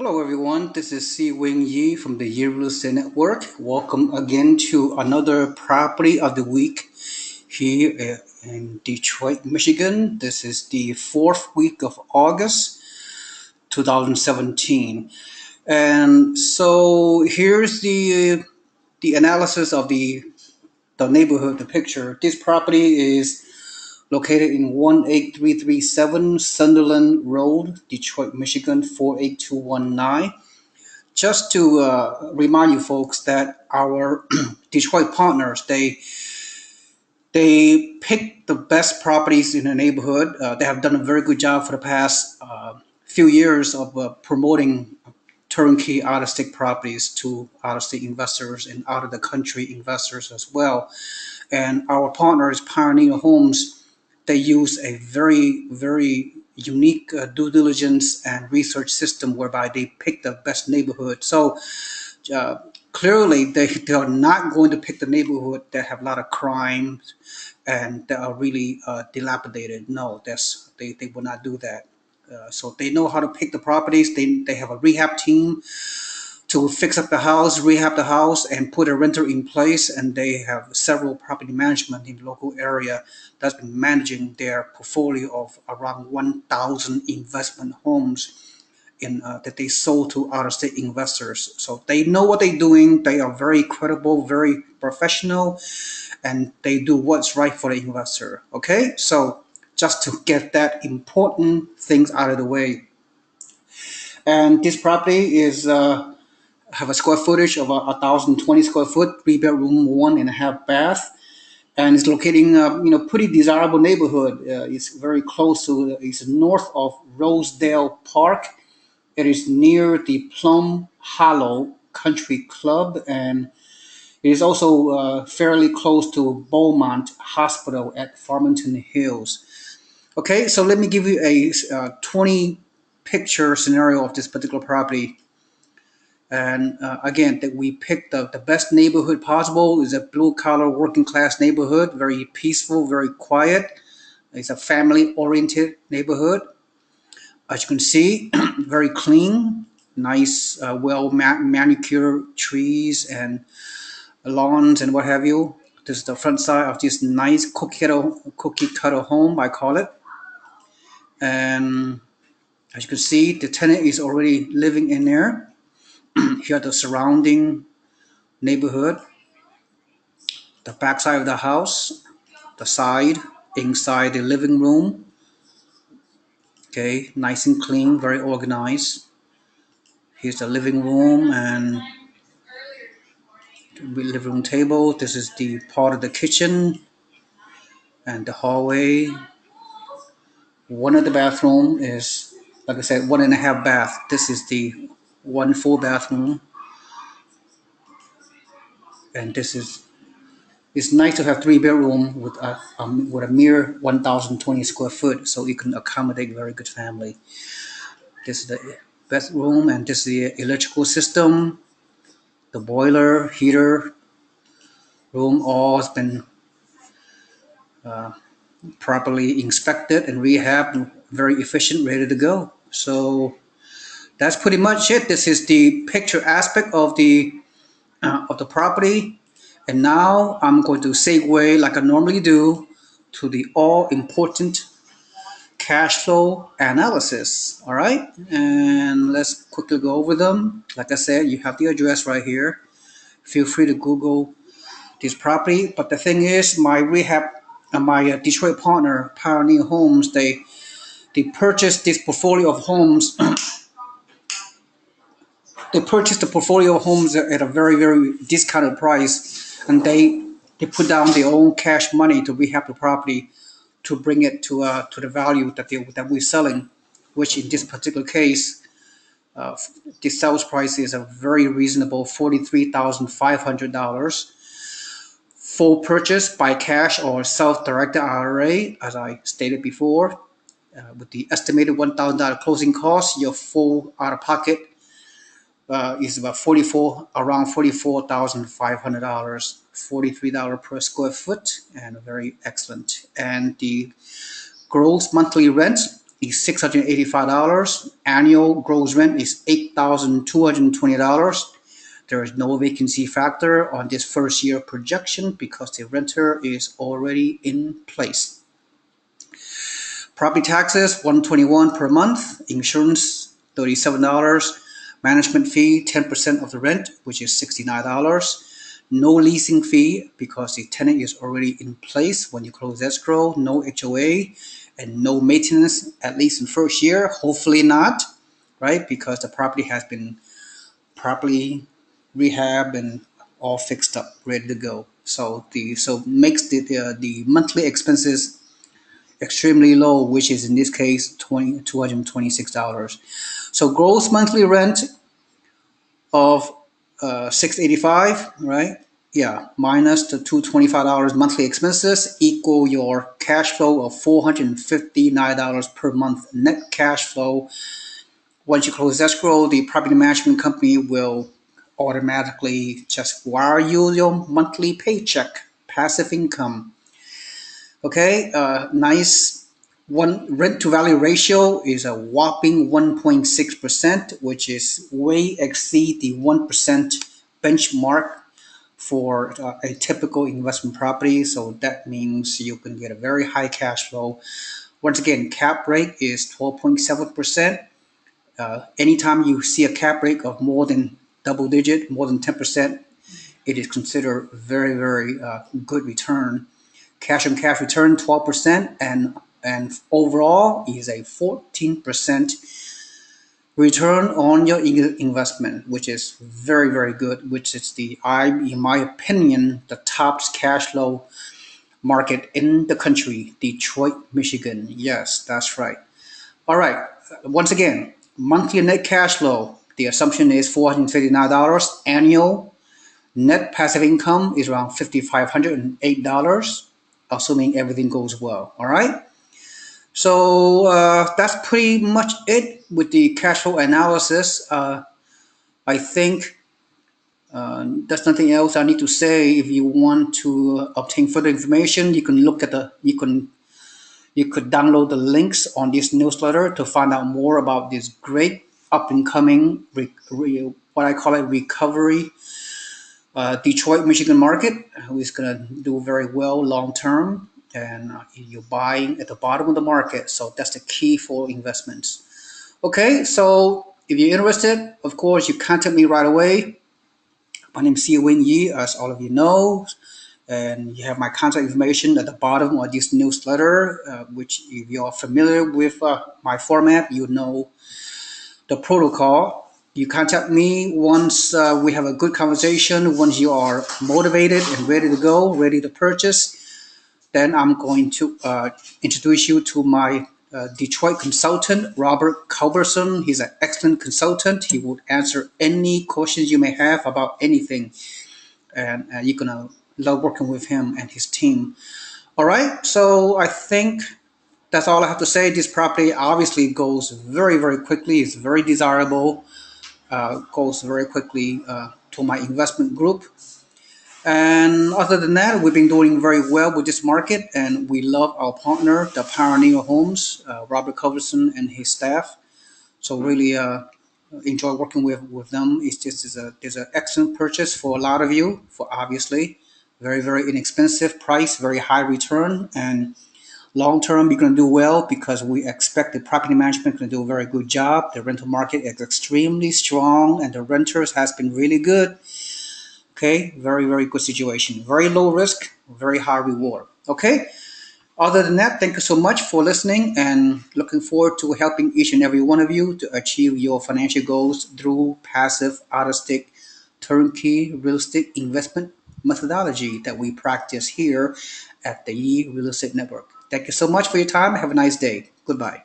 Hello everyone, this is seewingyee from the Year Real Estate Network. Welcome again to another property of the week here in Detroit, Michigan. This is the fourth week of August 2017. And so here's the analysis of the neighborhood, the picture. This property is located in 18337 Sunderland Road, Detroit, Michigan 48219. Just to remind you folks that our Detroit partners, they pick the best properties in the neighborhood. They have done a very good job for the past few years of promoting turnkey out-of-state properties to out-of-state investors and out-of-the-country investors as well. And our partners, Pioneer Homes, they use a very unique due diligence and research system whereby they pick the best neighborhood. So uh, clearly they are not going to pick the neighborhood that have a lot of crime and that are really dilapidated. No, they will not do that. So they know how to pick the properties. They have a rehab team to fix up the house, rehab the house, and put a renter in place. And they have several property management in the local area that's been managing their portfolio of around 1,000 investment homes that they sold to out-of-state investors. So they know what they're doing. They are very credible, very professional, and they do what's right for the investor. Okay, so just to get that important things out of the way. And this property is have a square footage of 1,020 square foot, 3 bedroom, 1.5 bath, and it's located in a pretty desirable neighborhood. It's very close to. It's north of Rosedale Park. It is near the Plum Hollow Country Club, and it is also fairly close to Beaumont Hospital at Farmington Hills. Okay, so let me give you a 20 picture scenario of this particular property. And again, that we picked the best neighborhood possible. Is a blue collar working class neighborhood, very peaceful, very quiet. It's a family oriented neighborhood. As you can see, very clean, nice, well manicured trees and lawns and what have you. This is the front side of this nice cookie cutter home, I call it. And as you can see, the tenant is already living in there. Here the surrounding neighborhood, the back side of the house, the side, inside the living room. Okay, nice and clean, very organized. Here's the living room and the living room table. This is the part of the kitchen and the hallway. One of the bathroom is, like I said, 1.5 bath. This is the one full bathroom, and this is. It's nice to have 3 bedroom with a mere 1,020 square foot, so you can accommodate a very good family. This is the bathroom, and this is the electrical system, the boiler, heater, room, all has been properly inspected and rehabbed, very efficient, ready to go. So that's pretty much it. This is the picture aspect of the property. And now I'm going to segue, like I normally do, to the all-important cash flow analysis. All right, and let's quickly go over them. Like I said, you have the address right here. Feel free to Google this property. But the thing is, my Detroit partner, Pioneer Homes, they purchased this portfolio of homes. They purchased the portfolio of homes at a very discounted price, and they put down their own cash money to rehab the property to bring it to the value that we're selling, which in this particular case, the sales price is a very reasonable $43,500. Full purchase by cash or self-directed IRA, as I stated before, with the estimated $1,000 closing cost, your full out-of-pocket is about around $44,500, $43 per square foot, and very excellent. And the gross monthly rent is $685. Annual gross rent is $8,220. There is no vacancy factor on this first year projection because the renter is already in place. Property taxes, $121 per month. Insurance, $37. Management fee, 10% of the rent, which is $69. No leasing fee because the tenant is already in place when you close escrow. No HOA and no maintenance, at least in first year. Hopefully not, right? Because the property has been properly rehabbed and all fixed up, ready to go. So makes the monthly expenses extremely low, which is in this case $226. So gross monthly rent of 685, right? Yeah, minus the $225 monthly expenses equal your cash flow of $459 per month net cash flow. Once you close escrow, the property management company will automatically just wire you your monthly paycheck, passive income. Okay, nice. One rent to value ratio is a whopping 1.6%, which is way exceed the 1% benchmark for a typical investment property. So that means you can get a very high cash flow. Once again, cap rate is 12.7%. Anytime you see a cap rate of more than double digit, more than 10%, it is considered very, very good return. Cash on cash return 12%, and overall is a 14% return on your investment, which is very, very good, which is in my opinion, the top cash flow market in the country, Detroit, Michigan. Yes, that's right. All right. Once again, monthly net cash flow, the assumption is $459. Annual net passive income is around $5,508, assuming everything goes well. All right. So that's pretty much it with the cash flow analysis. I think there's nothing else I need to say. If you want to obtain further information, you can look at you could download the links on this newsletter to find out more about this great up and coming what I call it recovery Detroit, Michigan market, who is going to do very well long term, and you're buying at the bottom of the market. So that's the key for investments. Okay, so if you're interested, of course, you contact me right away. My name is SeeWing, as all of you know, and you have my contact information at the bottom of this newsletter, which if you're familiar with my format, you know the protocol. You contact me once we have a good conversation, once you are motivated and ready to go, ready to purchase, then I'm going to introduce you to my Detroit consultant, Robert Culberson. He's an excellent consultant. He will answer any questions you may have about anything. And you're going to love working with him and his team. All right, so I think that's all I have to say. This property obviously goes very, very quickly. It's very desirable. Goes very quickly to my investment group. And other than that, we've been doing very well with this market, and we love our partner, the Pioneer Homes, Robert Culberson and his staff. So really enjoy working with them. It's just is an excellent purchase for a lot of you, for obviously very, very inexpensive price, very high return, and long term, you're going to do well because we expect the property management going to do a very good job. The rental market is extremely strong, and the renters has been really good. Okay, very, very good situation. Very low risk, very high reward. Okay. Other than that, thank you so much for listening, and looking forward to helping each and every one of you to achieve your financial goals through passive, out-of-state, turnkey real estate investment methodology that we practice here at the Yee Real Estate Network. Thank you so much for your time. Have a nice day. Goodbye.